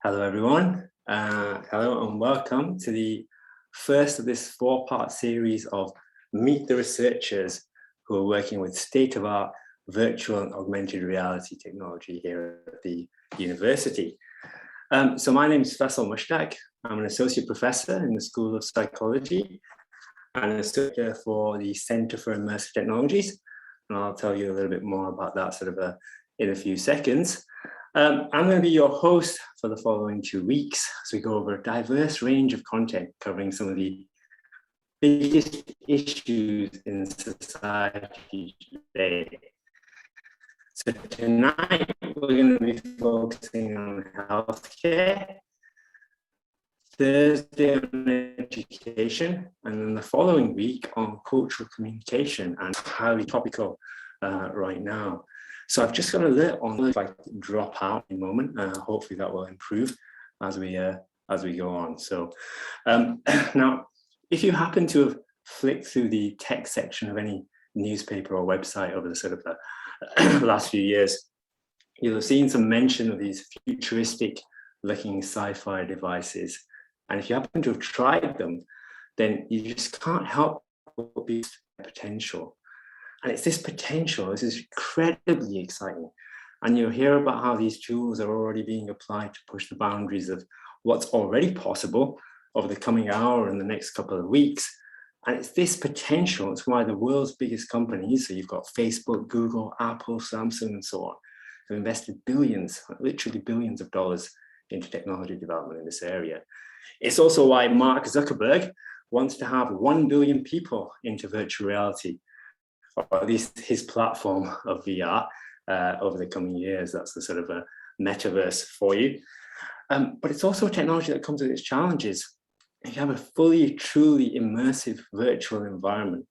Hello, everyone. Hello and welcome to the first of this four-part series of Meet the Researchers who are working with state-of-art virtual and augmented reality technology here at the university. So my name is Faisal Mushtaq. I'm an associate professor in the School of Psychology and an associate for the Center for Immersive Technologies. And I'll tell you a little bit more about that in a few seconds. I'm going to be your host for the following 2 weeks as we go over a diverse range of content covering some of the biggest issues in society today. So tonight we're going to be focusing on healthcare, Thursday on education, and then the following week on cultural communication, and highly topical right now. So I've just got a little on if I drop out in a moment. Hopefully that will improve as we go on. So now, if you happen to have flicked through the text section of any newspaper or website over the last few years, you'll have seen some mention of these futuristic-looking sci-fi devices. And if you happen to have tried them, then you just can't help but be potential. And it's this potential, this is incredibly exciting. And you'll hear about how these tools are already being applied to push the boundaries of what's already possible over the coming hour and the next couple of weeks. And it's this potential, it's why the world's biggest companies, so you've got Facebook, Google, Apple, Samsung, and so on, have invested billions, literally billions of dollars into technology development in this area. It's also why Mark Zuckerberg wants to have 1 billion people into virtual reality, or at least his platform of VR over the coming years. That's the sort of a metaverse for you. But it's also a technology that comes with its challenges. If you have a fully, truly immersive virtual environment,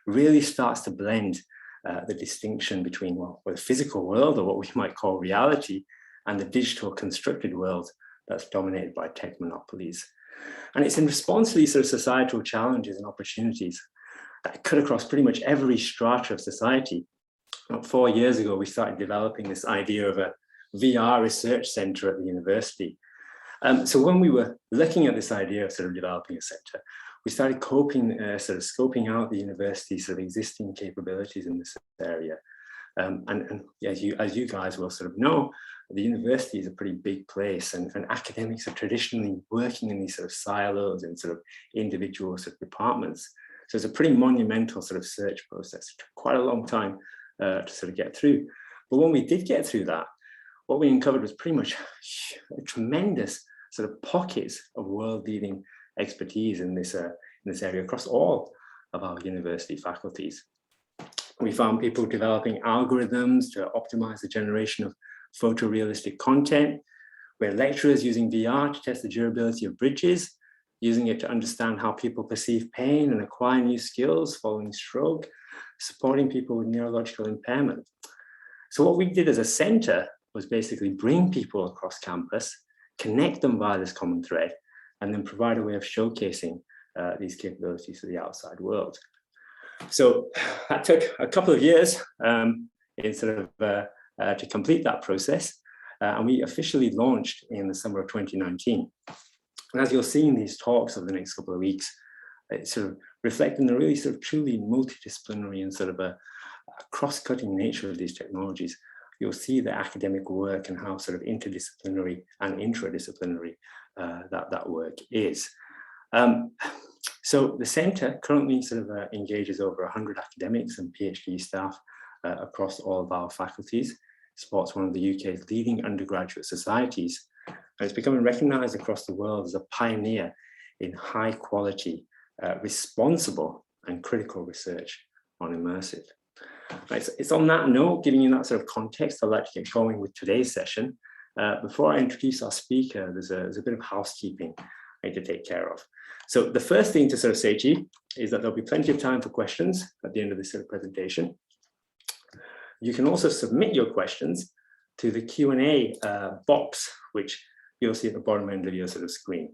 really starts to blend the distinction between the physical world, or what we might call reality, and the digital constructed world that's dominated by tech monopolies. And it's in response to these sort of societal challenges and opportunities that cut across pretty much every strata of society. About 4 years ago, we started developing this idea of a VR research center at the university. So when we were looking at this idea of sort of developing a center, we started scoping out the university's sort of existing capabilities in this area. And as you guys will sort of know, the university is a pretty big place, and academics are traditionally working in these sort of silos and sort of individual sort of departments. So it's a pretty monumental sort of search process. It took quite a long time to sort of get through. But when we did get through that, what we uncovered was pretty much a tremendous sort of pockets of world-leading expertise in this area across all of our university faculties. We found people developing algorithms to optimize the generation of photorealistic content. We had lecturers using VR to test the durability of bridges, using it to understand how people perceive pain and acquire new skills following stroke, supporting people with neurological impairment. So what we did as a center was basically bring people across campus, connect them via this common thread, and then provide a way of showcasing these capabilities to the outside world. So that took a couple of years to complete that process, and we officially launched in the summer of 2019. And as you'll see in these talks over the next couple of weeks, it's sort of reflecting the really sort of truly multidisciplinary and sort of a cross-cutting nature of these technologies. You'll see the academic work and how sort of interdisciplinary and intradisciplinary that work is. So the center currently sort of engages over 100 academics and PhD staff across all of our faculties, supports one of the UK's leading undergraduate societies, and it's becoming recognized across the world as a pioneer in high quality, responsible and critical research on immersive. It's on that note, giving you that sort of context, I'd like to get going with today's session. Before I introduce our speaker, there's a bit of housekeeping I need to take care of. So the first thing to sort of say to you is that there'll be plenty of time for questions at the end of this sort of presentation. You can also submit your questions to the Q&A box, which you'll see at the bottom end of your sort of screen.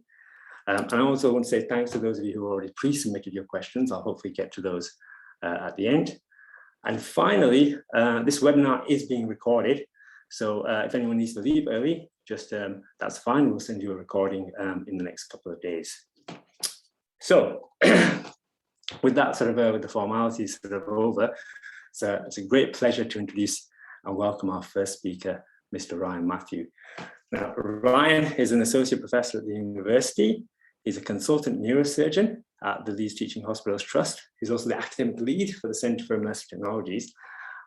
And I also want to say thanks to those of you who already pre-submitted your questions. I'll hopefully get to those at the end. And finally, this webinar is being recorded, So if anyone needs to leave early, just that's fine. We'll send you a recording in the next couple of days. So with that sort of with the formalities sort of over, so it's a great pleasure to introduce and welcome our first speaker, Mr. Ryan Mathew. Now, Ryan is an associate professor at the university. He's a consultant neurosurgeon at the Leeds Teaching Hospitals Trust. He's also the academic lead for the Centre for Immersive Technologies.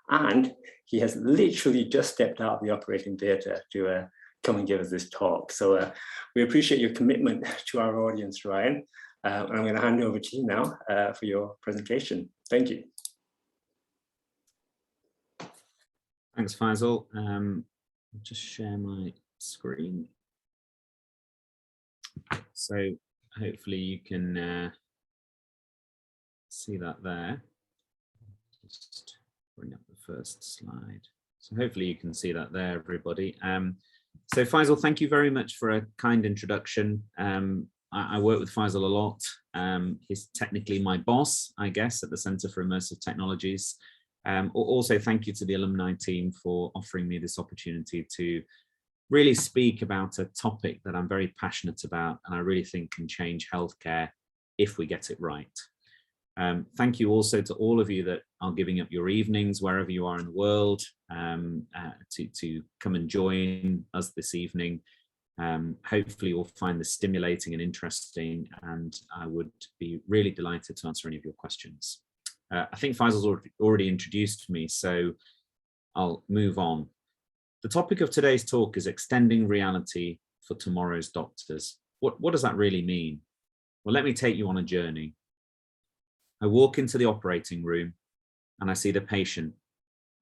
And he has literally just stepped out of the operating theatre to come and give us this talk. So we appreciate your commitment to our audience, Ryan. And I'm going to hand over to you now for your presentation. Thank you. Thanks, Faisal. I'll just share my screen. So hopefully you can see that there. Just bring up the first slide. So hopefully you can see that there, everybody. So Faisal, thank you very much for a kind introduction. I work with Faisal a lot. He's technically my boss, I guess, at the Centre for Immersive Technologies. Also, thank you to the alumni team for offering me this opportunity to really speak about a topic that I'm very passionate about and I really think can change healthcare if we get it right. Thank you also to all of you that are giving up your evenings wherever you are in the world to come and join us this evening. Hopefully you'll find this stimulating and interesting, and I would be really delighted to answer any of your questions. I think Faisal's already introduced me, so I'll move on. The topic of today's talk is extending reality for tomorrow's doctors. What does that really mean? Well, let me take you on a journey. I walk into the operating room and I see the patient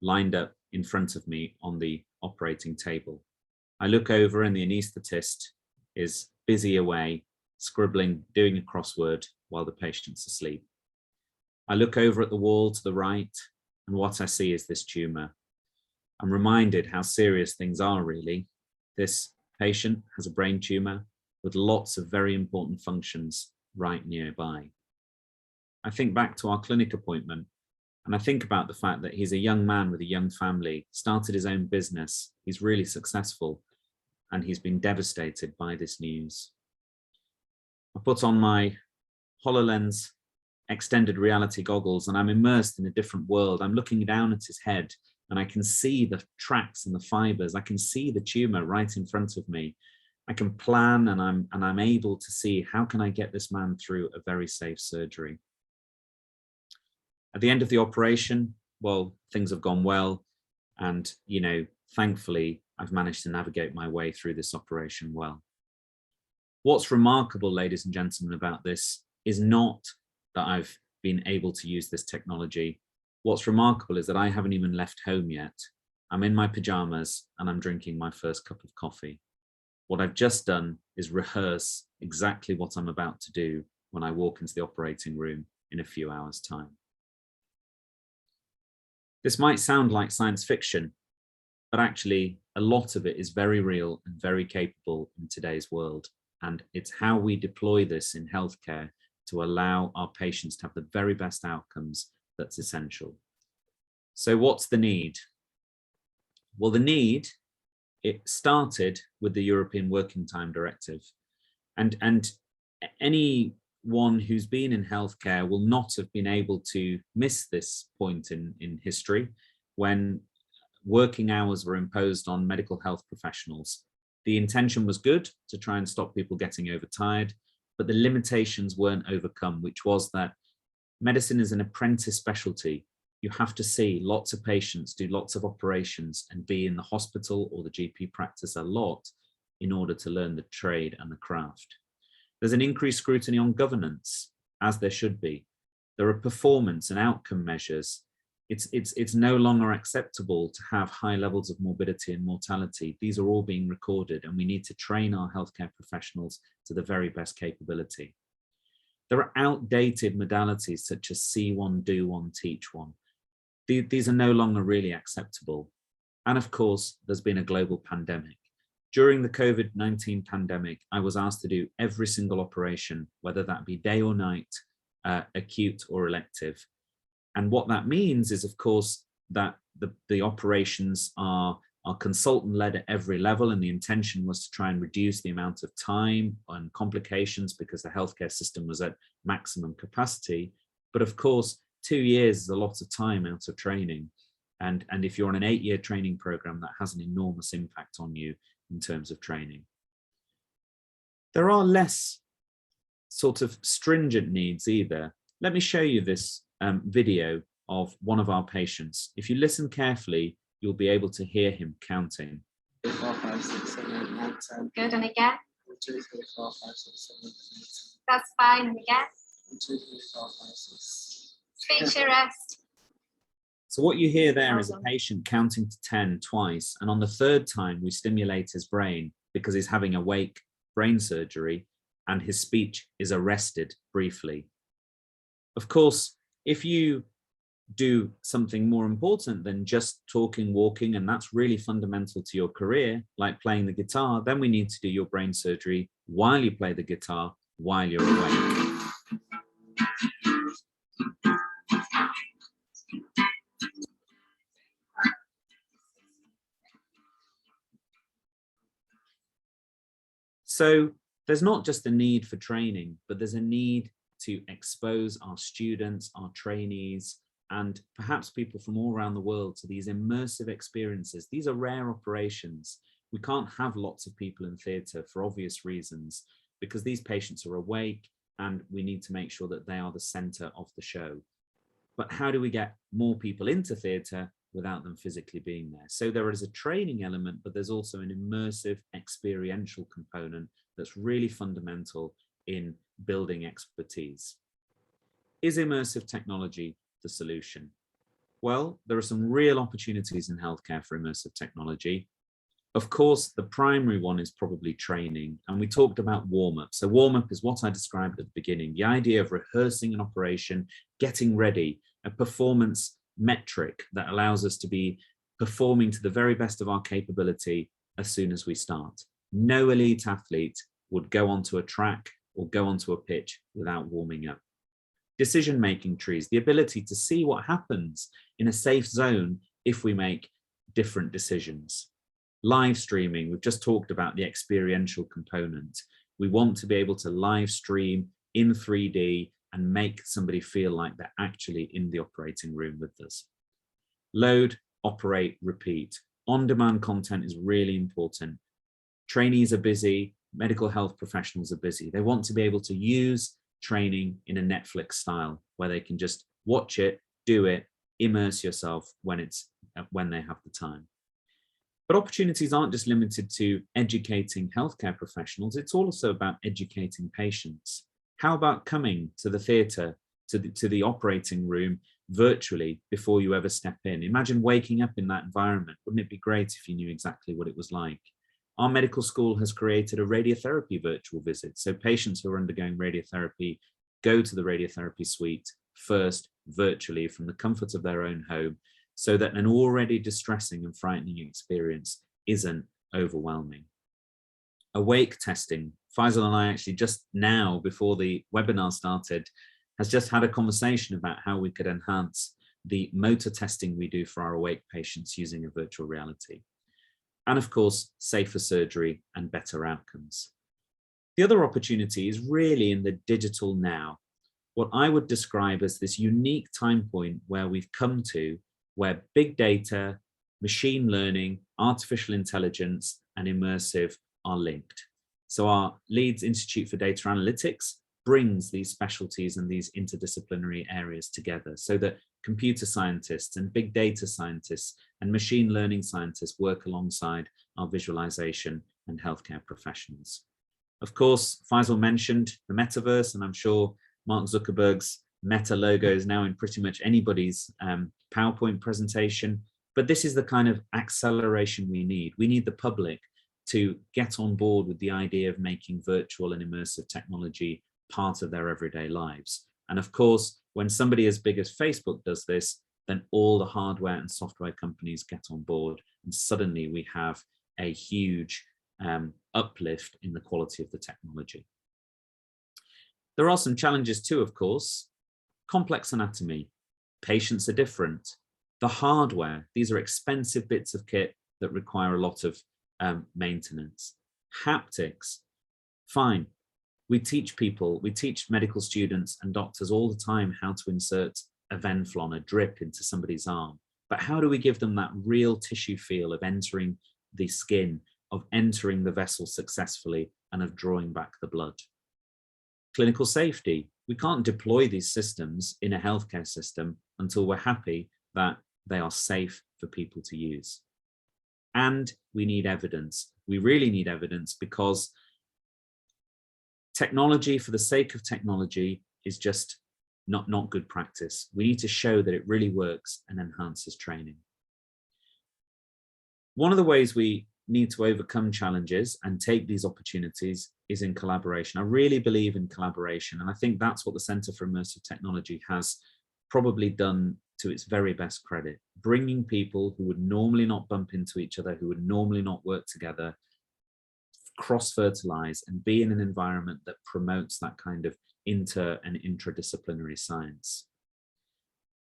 lined up in front of me on the operating table. I look over and the anaesthetist is busy away, scribbling, doing a crossword while the patient's asleep. I look over at the wall to the right, and what I see is this tumor. I'm reminded how serious things are, really. This patient has a brain tumor with lots of very important functions right nearby. I think back to our clinic appointment, and I think about the fact that he's a young man with a young family, started his own business, he's really successful, and he's been devastated by this news. I put on my HoloLens extended reality goggles and I'm immersed in a different world. I'm looking down at his head and I can see the tracks and the fibers. I can see the tumor right in front of me. I can plan and I'm able to see how can I get this man through a very safe surgery. At the end of the operation, well, things have gone well. And, you know, thankfully, I've managed to navigate my way through this operation well. What's remarkable, ladies and gentlemen, about this is not that I've been able to use this technology. What's remarkable is that I haven't even left home yet. I'm in my pajamas and I'm drinking my first cup of coffee. What I've just done is rehearse exactly what I'm about to do when I walk into the operating room in a few hours' time. This might sound like science fiction, but actually a lot of it is very real and very capable in today's world. And it's how we deploy this in healthcare to allow our patients to have the very best outcomes that's essential. So what's the need? Well, the need, it started with the European Working Time Directive. And anyone who's been in healthcare will not have been able to miss this point in history when working hours were imposed on medical health professionals. The intention was good, to try and stop people getting overtired, but the limitations weren't overcome, which was that medicine is an apprentice specialty. You have to see lots of patients, do lots of operations, and be in the hospital or the GP practice a lot in order to learn the trade and the craft. There's an increased scrutiny on governance, as there should be. There are performance and outcome measures. It's no longer acceptable to have high levels of morbidity and mortality. These are all being recorded, and we need to train our healthcare professionals to the very best capability. There are outdated modalities such as see one, do one, teach one. These are no longer really acceptable. And of course, there's been a global pandemic. During the COVID-19 pandemic, I was asked to do every single operation, whether that be day or night, acute or elective. And what that means is, of course, that the operations are are consultant led at every level, and the intention was to try and reduce the amount of time and complications because the healthcare system was at maximum capacity. But of course, 2 years is a lot of time out of training. And if you're on an 8-year training program, that has an enormous impact on you in terms of training. There are less sort of stringent needs either. Let me show you this video of one of our patients. If you listen carefully, you'll be able to hear him counting. 3, 4, 5, 6, 7, 8, 9, 10. Good, and again. 1, 2, 3, 4, 5, 6, 7, 8, 9, 10. That's fine, and again. 1, 2, 3, 4, 5, 6. Speech to rest. So what you hear there is a patient counting to 10 twice, and on the 3rd time we stimulate his brain because he's having awake brain surgery and his speech is arrested briefly. Of course, if you do something more important than just talking, walking, and that's really fundamental to your career, like playing the guitar, then we need to do your brain surgery while you play the guitar, while you're awake. So there's not just a need for training, but there's a need to expose our students, our trainees, and perhaps people from all around the world to these immersive experiences. These are rare operations. We can't have lots of people in theatre for obvious reasons, because these patients are awake and we need to make sure that they are the centre of the show. But how do we get more people into theatre without them physically being there? So there is a training element, but there's also an immersive experiential component that's really fundamental in building expertise. Is immersive technology the solution? Well, there are some real opportunities in healthcare for immersive technology. Of course, the primary one is probably training, and we talked about warm-up. So warm-up is what I described at the beginning, the idea of rehearsing an operation, getting ready, a performance metric that allows us to be performing to the very best of our capability as soon as we start. No elite athlete would go onto a track or go onto a pitch without warming up. Decision-making trees, the ability to see what happens in a safe zone if we make different decisions. Live streaming, we've just talked about the experiential component. We want to be able to live stream in 3D and make somebody feel like they're actually in the operating room with us. Load, operate, repeat. On-demand content is really important. Trainees are busy, medical health professionals are busy. They want to be able to use training in a Netflix style where they can just watch it, do it, immerse yourself when they have the time. But opportunities aren't just limited to educating healthcare professionals, it's also about educating patients. How about coming to the theatre, to the operating room virtually before you ever step in? Imagine waking up in that environment. Wouldn't it be great if you knew exactly what it was like? Our medical school has created a radiotherapy virtual visit. So patients who are undergoing radiotherapy go to the radiotherapy suite first virtually from the comfort of their own home, so that an already distressing and frightening experience isn't overwhelming. Awake testing. Faisal and I actually just now, before the webinar started, has just had a conversation about how we could enhance the motor testing we do for our awake patients using a virtual reality. And of course, safer surgery and better outcomes. The other opportunity is really in the digital now, what I would describe as this unique time point where we've come to, where big data, machine learning, artificial intelligence, and immersive are linked. So our Leeds Institute for Data Analytics brings these specialties and these interdisciplinary areas together so that computer scientists and big data scientists and machine learning scientists work alongside our visualization and healthcare professionals. Of course, Faisal mentioned the metaverse, and I'm sure Mark Zuckerberg's Meta logo is now in pretty much anybody's PowerPoint presentation, but this is the kind of acceleration we need. We need the public to get on board with the idea of making virtual and immersive technology part of their everyday lives. And of course, when somebody as big as Facebook does this, then all the hardware and software companies get on board, and suddenly we have a huge uplift in the quality of the technology. There are some challenges too, of course. Complex anatomy, patients are different. The hardware, these are expensive bits of kit that require a lot of maintenance. Haptics, fine. We teach medical students and doctors all the time how to insert a Venflon, a drip into somebody's arm. But how do we give them that real tissue feel of entering the skin, of entering the vessel successfully, and of drawing back the blood? Clinical safety. We can't deploy these systems in a healthcare system until we're happy that they are safe for people to use. And we need evidence. We really need evidence, because technology for the sake of technology is just not good practice. We need to show that it really works and enhances training. One of the ways we need to overcome challenges and take these opportunities is in collaboration. I really believe in collaboration, and I think that's what the Centre for Immersive Technology has probably done to its very best credit, bringing people who would normally not bump into each other, who would normally not work together, cross-fertilize and be in an environment that promotes that kind of inter and intradisciplinary science.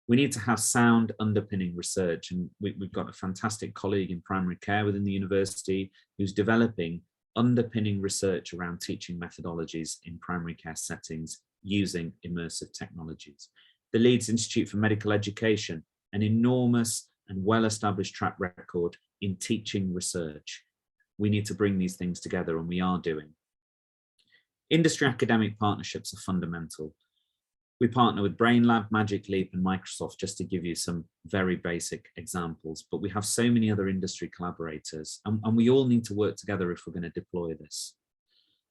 We need to have sound underpinning research, and we've got a fantastic colleague in primary care within the university who's developing underpinning research around teaching methodologies in primary care settings using immersive technologies. The Leeds Institute for Medical Education, an enormous and well-established track record in teaching research. We need to bring these things together, and we are doing. Industry academic partnerships are fundamental. We partner with BrainLab, Magic Leap, and Microsoft, just to give you some very basic examples, but we have so many other industry collaborators, and we all need to work together if we're going to deploy this.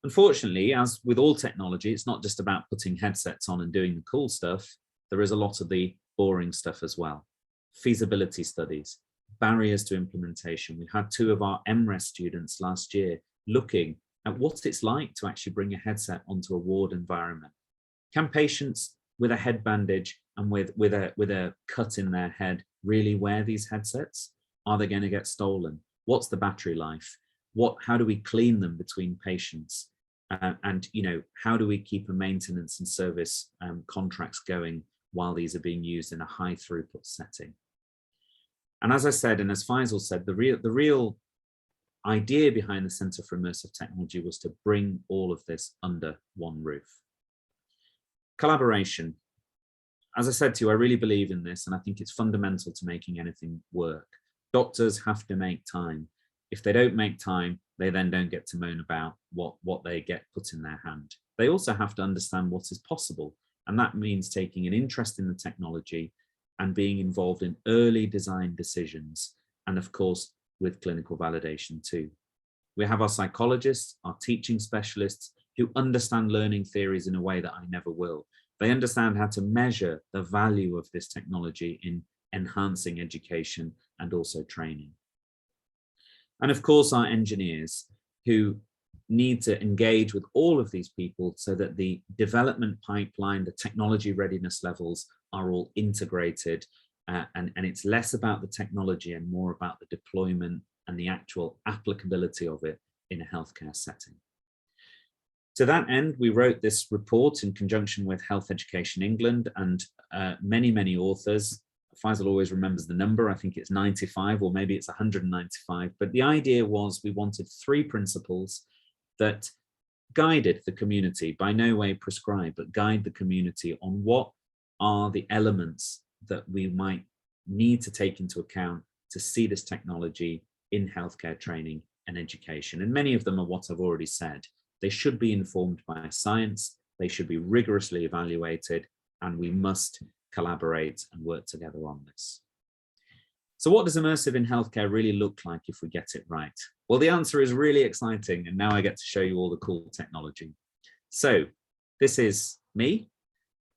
Unfortunately, as with all technology, it's not just about putting headsets on and doing the cool stuff. There is a lot of the boring stuff as well. Feasibility studies, barriers to implementation. We had 2 of our MRes students last year looking at what it's like to actually bring a headset onto a ward environment. Can patients with a head bandage and with a cut in their head really wear these headsets? Are they going to get stolen? What's the battery life? How do we clean them between patients? And how do we keep a maintenance and service contracts going while these are being used in a high throughput setting? And as I said, and as Faisal said, the real idea behind the Centre for Immersive Technology was to bring all of this under one roof. Collaboration. As I said to you, I really believe in this, and I think it's fundamental to making anything work. Doctors have to make time. If they don't make time, they then don't get to moan about what they get put in their hand. They also have to understand what is possible, and that means taking an interest in the technology and being involved in early design decisions, and of course, with clinical validation too. We have our psychologists, our teaching specialists, who understand learning theories in a way that I never will. They understand how to measure the value of this technology in enhancing education and also training. And of course, our engineers, who need to engage with all of these people so that the development pipeline, the technology readiness levels are all integrated, and it's less about the technology and more about the deployment and the actual applicability of it in a healthcare setting. To that end, we wrote this report in conjunction with Health Education England and many authors. Faisal always remembers the number. I think it's 95, or maybe it's 195. But the idea was we wanted 3 principles that guided the community, by no way prescribed, but guide the community on what are the elements that we might need to take into account to see this technology in healthcare training and education. And many of them are what I've already said. They should be informed by science, they should be rigorously evaluated, and we must collaborate and work together on this. So what does immersive in healthcare really look like if we get it right? Well, the answer is really exciting, and now I get to show you all the cool technology. So this is me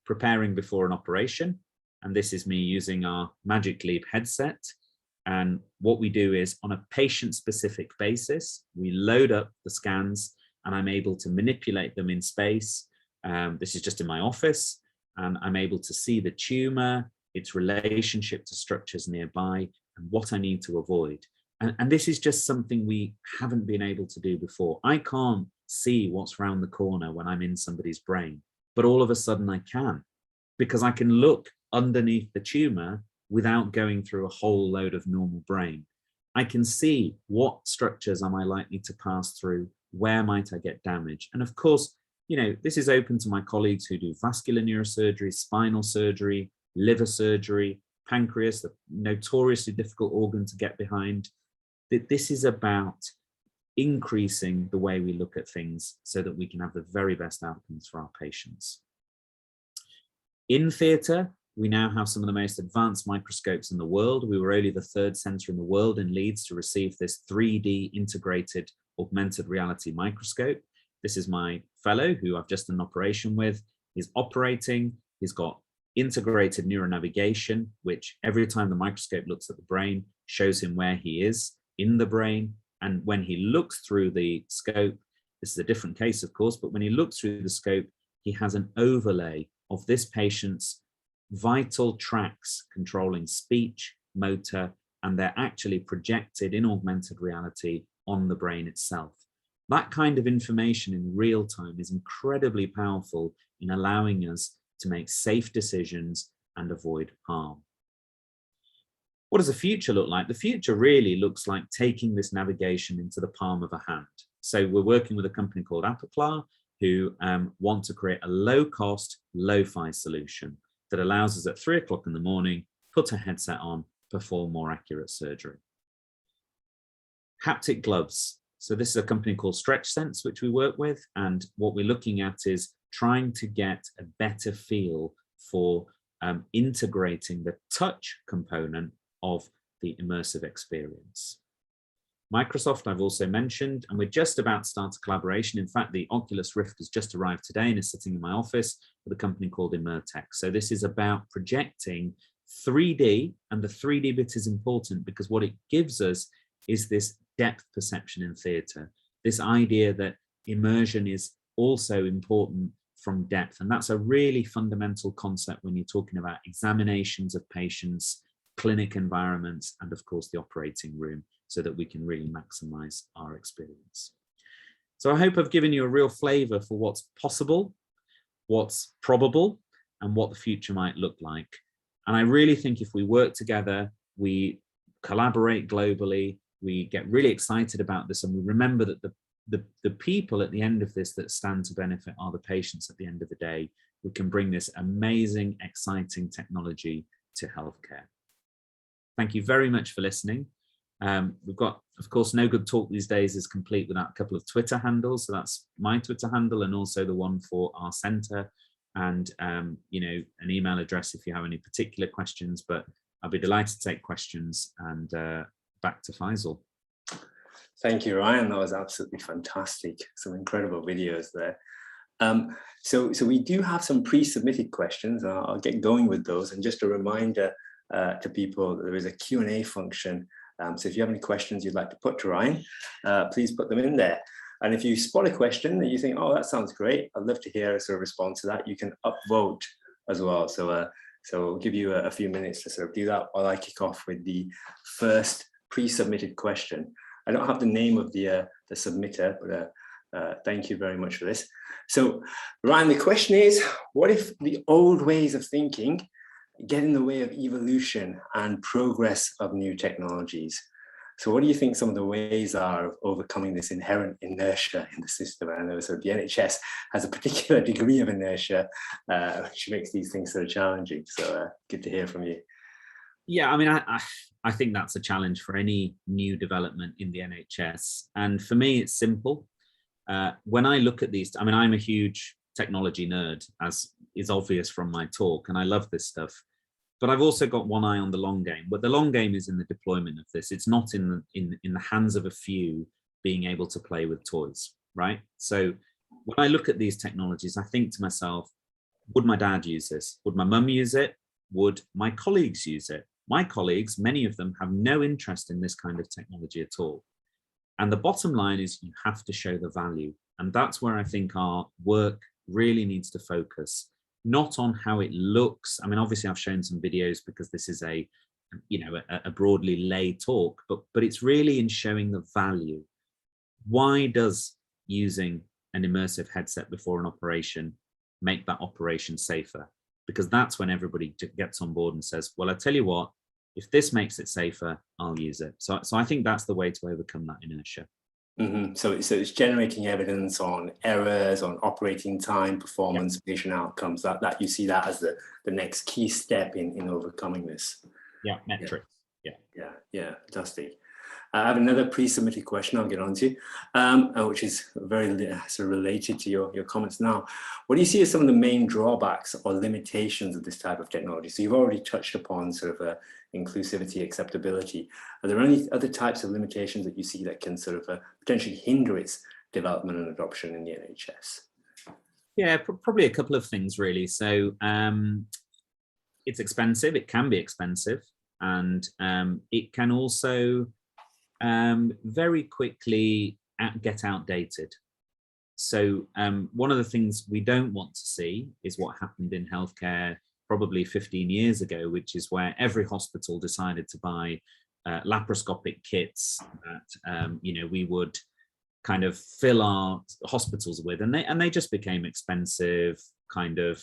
preparing before an operation, and this is me using our Magic Leap headset. And what we do is, on a patient-specific basis, we load up the scans, and I'm able to manipulate them in space. This is just in my office, and I'm able to see the tumor, its relationship to structures nearby, and what I need to avoid. And this is just something we haven't been able to do before. I can't see what's around the corner when I'm in somebody's brain, but all of a sudden I can, because I can look underneath the tumor without going through a whole load of normal brain. I can see what structures am I likely to pass through, where might I get damage. And of course, you know, this is open to my colleagues who do vascular neurosurgery, spinal surgery, liver surgery, pancreas, the notoriously difficult organ to get behind. This is about increasing the way we look at things so that we can have the very best outcomes for our patients. In theatre, we now have some of the most advanced microscopes in the world. We were only the 3rd centre in the world in Leeds to receive this 3D integrated augmented reality microscope. This is my fellow who I've just done an operation with. He's operating, he's got integrated neuronavigation, which every time the microscope looks at the brain, shows him where he is in the brain. And when he looks through the scope, this is a different case, of course, but when he looks through the scope, he has an overlay of this patient's vital tracts controlling speech, motor, and they're actually projected in augmented reality on the brain itself. That kind of information in real time is incredibly powerful in allowing us to make safe decisions and avoid harm. What does the future look like? The future really looks like taking this navigation into the palm of a hand. So we're working with a company called Appleclaw who want to create a low-cost, lo-fi solution that allows us at 3 o'clock in the morning, put a headset on, perform more accurate surgery. Haptic gloves. So this is a company called StretchSense, which we work with. And what we're looking at is trying to get a better feel for integrating the touch component of the immersive experience. Microsoft, I've also mentioned, and we're just about to start a collaboration. In fact, the Oculus Rift has just arrived today and is sitting in my office with a company called Immersive. So this is about projecting 3D, and the 3D bit is important because what it gives us is this depth perception in theatre, this idea that immersion is also important from depth. And that's a really fundamental concept when you're talking about examinations of patients, clinic environments, and of course the operating room, so that we can really maximize our experience. So I hope I've given you a real flavor for what's possible, what's probable, and what the future might look like. And I really think if we work together, we collaborate globally, we get really excited about this, and we remember that the people at the end of this that stand to benefit are the patients at the end of the day. We can bring this amazing, exciting technology to healthcare. Thank you very much for listening. We've got, of course, No Good Talk these days is complete without a couple of Twitter handles. So that's my Twitter handle and also the one for our center, and you know, an email address if you have any particular questions. But I'll be delighted to take questions, and back to Faisal. Thank you, Ryan. That was absolutely fantastic. Some incredible videos there. So we do have some pre-submitted questions. I'll get going with those. And just a reminder to people, there is a Q&A function. So if you have any questions you'd like to put to Ryan, please put them in there. And if you spot a question that you think, oh, that sounds great, I'd love to hear a sort of response to that, you can upvote as well. So we'll give you a few minutes to sort of do that while I kick off with the first pre-submitted question. I don't have the name of the submitter, but thank you very much for this. So Ryan, the question is, what if the old ways of thinking get in the way of evolution and progress of new technologies? So what do you think some of the ways are of overcoming this inherent inertia in the system? I know so the NHS has a particular degree of inertia, which makes these things so challenging. So good to hear from you. Yeah, I mean, I think that's a challenge for any new development in the NHS. And for me, it's simple. When I look at these, I mean, I'm a huge technology nerd, as is obvious from my talk, and I love this stuff. But I've also got one eye on the long game. But the long game is in the deployment of this. It's not in the hands of a few being able to play with toys, right? So when I look at these technologies, I think to myself, would my dad use this? Would my mum use it? Would my colleagues use it? My colleagues, many of them, have no interest in this kind of technology at all. And the bottom line is you have to show the value. And that's where I think our work really needs to focus, not on how it looks. I mean, obviously I've shown some videos because this is a broadly lay talk, but it's really in showing the value. Why does using an immersive headset before an operation make that operation safer? Because that's when everybody gets on board and says, well, I tell you what, if this makes it safer, I'll use it. So I think that's the way to overcome that inertia. So it's generating evidence on errors, on operating time, performance, patient outcomes. That you see that as the next key step in overcoming this. Yeah, metrics. Yeah, fantastic. I have another pre-submitted question I'll get on to, which is very sort of related to your comments now. What do you see as some of the main drawbacks or limitations of this type of technology? So you've already touched upon sort of inclusivity, acceptability. Are there any other types of limitations that you see that can sort of potentially hinder its development and adoption in the NHS? Yeah, probably a couple of things really. So it's expensive, it can be expensive, and it can also very quickly get outdated. So one of the things we don't want to see is what happened in healthcare probably 15 years ago, which is where every hospital decided to buy laparoscopic kits that we would kind of fill our hospitals with, and they just became expensive, kind of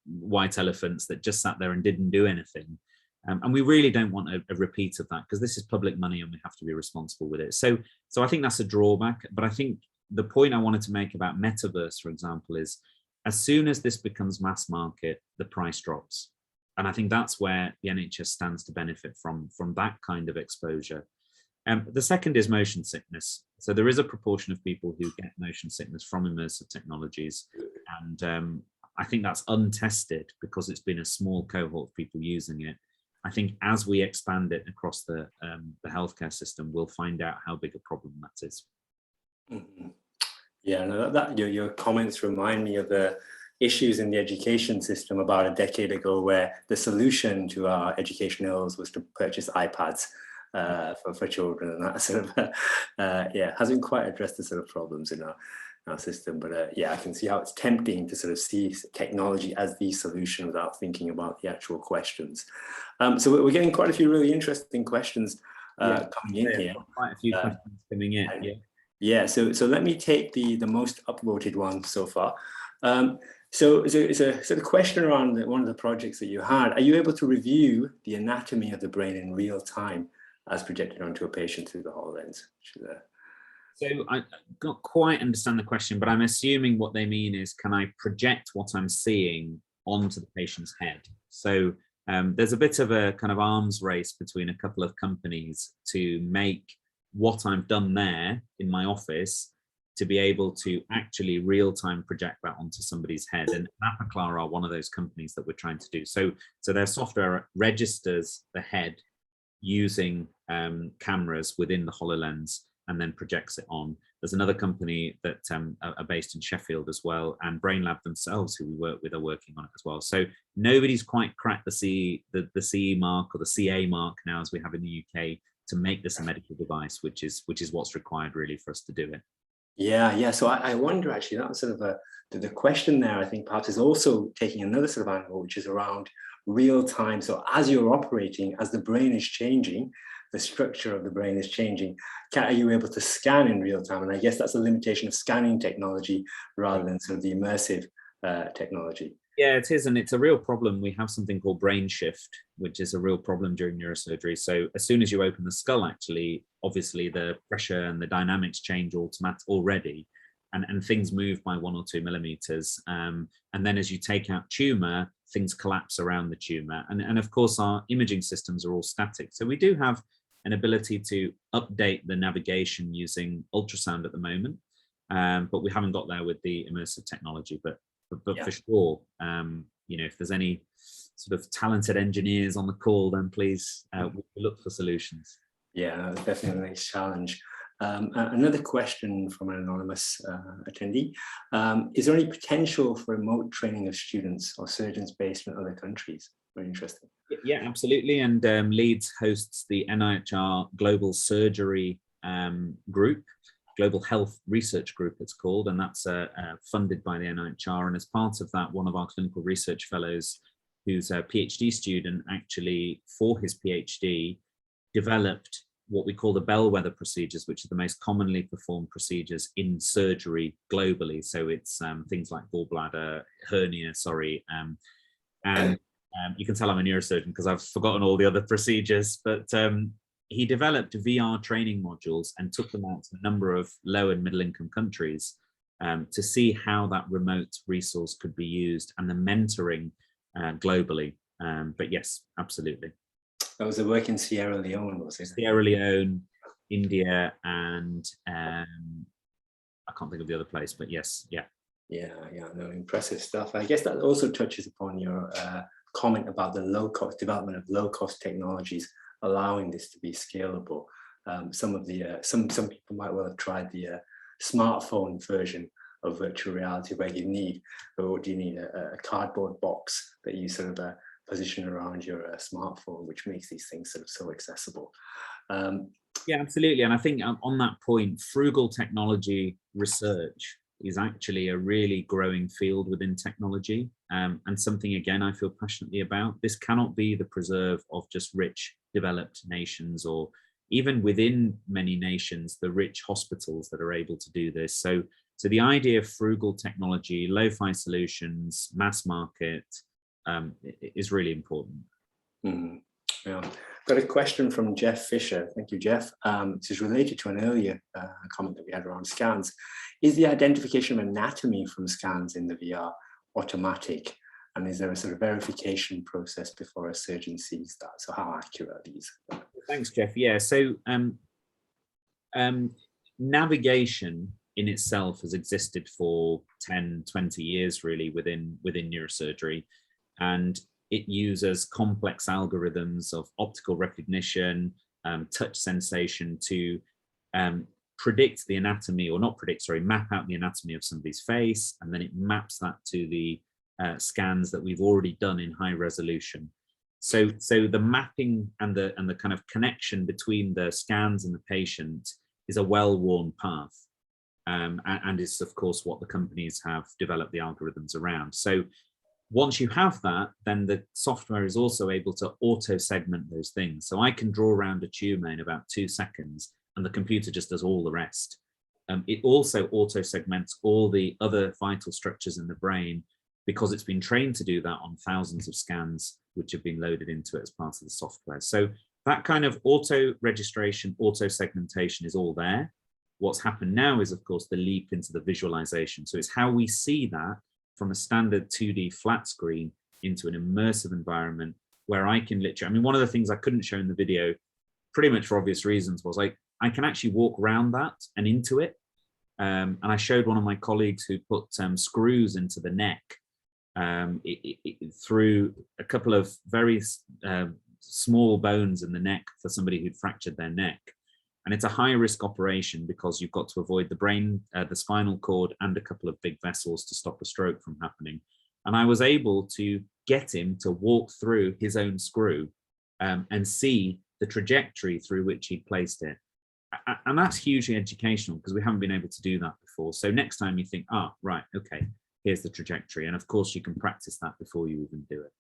white elephants that just sat there and didn't do anything. And we really don't want a repeat of that, because this is public money and we have to be responsible with it. So I think that's a drawback. But I think the point I wanted to make about Metaverse, for example, is as soon as this becomes mass market, the price drops. And I think that's where the NHS stands to benefit from that kind of exposure. The second is motion sickness. So there is a proportion of people who get motion sickness from immersive technologies. And I think that's untested because it's been a small cohort of people using it. I think as we expand it across the healthcare system, we'll find out how big a problem that is. Mm-hmm. Yeah, no, your comments remind me of the issues in the education system about a decade ago, where the solution to our education ills was to purchase iPads for children, and that sort of hasn't quite addressed the sort of problems in our system. But I can see how it's tempting to sort of see technology as the solution without thinking about the actual questions. So we're getting quite a few really interesting questions coming in here. Quite a few questions coming in. Yeah. So let me take the most upvoted one so far. So it's a sort of question around one of the projects that you had. Are you able to review the anatomy of the brain in real time as projected onto a patient through the HoloLens? So I don't quite understand the question, but I'm assuming what they mean is, can I project what I'm seeing onto the patient's head? So there's a bit of a kind of arms race between a couple of companies to make what I've done there in my office to be able to actually real-time project that onto somebody's head. And Appleclaw are one of those companies that we're trying to do. So their software registers the head using cameras within the HoloLens and then projects it on. There's another company that are based in Sheffield as well, and BrainLab themselves, who we work with, are working on it as well. So nobody's quite cracked the CE mark or the CA mark now, as we have in the UK, to make this a medical device, which is what's required really for us to do it. Yeah. So I wonder, actually, that was sort of the question there, I think perhaps is also taking another sort of angle, which is around real time. So as you're operating, as the brain is changing, the structure of the brain is changing, are you able to scan in real time? And I guess that's a limitation of scanning technology rather than sort of the immersive technology. Yeah, it is, and it's a real problem. We have something called brain shift, which is a real problem during neurosurgery. So as soon as you open the skull, actually, obviously the pressure and the dynamics change already, and things move by 1 or 2 millimeters. And then as you take out tumor, things collapse around the tumor. And of course, our imaging systems are all static. So we do have an ability to update the navigation using ultrasound at the moment, but we haven't got there with the immersive technology. But for sure, if there's any sort of talented engineers on the call, then please we'll look for solutions. Yeah, that's definitely a nice challenge. Another question from an anonymous attendee. Is there any potential for remote training of students or surgeons based in other countries? Very interesting. Yeah, absolutely. And Leeds hosts the NIHR Global Surgery Group, Global Health Research Group it's called, and that's funded by the NIHR. And as part of that, one of our clinical research fellows, who's a PhD student, actually for his PhD developed what we call the bellwether procedures, which are the most commonly performed procedures in surgery globally. So it's things like gallbladder hernia, and You can tell I'm a neurosurgeon because I've forgotten all the other procedures, but he developed VR training modules and took them out to a number of low and middle income countries to see how that remote resource could be used and the mentoring globally. But yes, absolutely. That was the work in Sierra Leone, was it? Sierra Leone, India, and I can't think of the other place, but yes, yeah. Yeah, no, impressive stuff. I guess that also touches upon your comment about the low-cost development of low-cost technologies, allowing this to be scalable. Some people might well have tried the smartphone version of virtual reality, where you need a cardboard box that you sort of position around your smartphone, which makes these things sort of so accessible. Yeah, absolutely. And I think on that point, frugal technology research is actually a really growing field within technology, and something, again, I feel passionately about. This cannot be the preserve of just rich developed nations, or even within many nations, the rich hospitals that are able to do this. So the idea of frugal technology, lo-fi solutions, mass market, is really important. Yeah. Got a question from Jeff Fisher. Thank you, Jeff. This is related to an earlier comment that we had around scans. Is the identification of anatomy from scans in the VR automatic? And is there a sort of verification process before a surgeon sees that? So how accurate are these? Thanks, Jeff. Yeah, so navigation in itself has existed for 10, 20 years, really, within neurosurgery. And it uses complex algorithms of optical recognition, touch sensation to predict the anatomy, or not predict, sorry, map out the anatomy of somebody's face, and then it maps that to the scans that we've already done in high resolution. So the mapping and the kind of connection between the scans and the patient is a well-worn path, and is, of course, what the companies have developed the algorithms around. So once you have that, then the software is also able to auto-segment those things. So I can draw around a tumor in about 2 seconds, and the computer just does all the rest. It also auto-segments all the other vital structures in the brain, because it's been trained to do that on thousands of scans, which have been loaded into it as part of the software. So that kind of auto-registration, auto-segmentation is all there. What's happened now is, of course, the leap into the visualization. So it's how we see that from a standard 2D flat screen into an immersive environment where I can literally, I mean, one of the things I couldn't show in the video, pretty much for obvious reasons, was like, I can actually walk around that and into it. And I showed one of my colleagues who put screws into the neck through a couple of very small bones in the neck for somebody who'd fractured their neck. And it's a high risk operation because you've got to avoid the brain, the spinal cord, and a couple of big vessels to stop a stroke from happening. And I was able to get him to walk through his own screw and see the trajectory through which he placed it. And that's hugely educational, because we haven't been able to do that before. So next time you think, right, okay, here's the trajectory. And of course you can practice that before you even do it.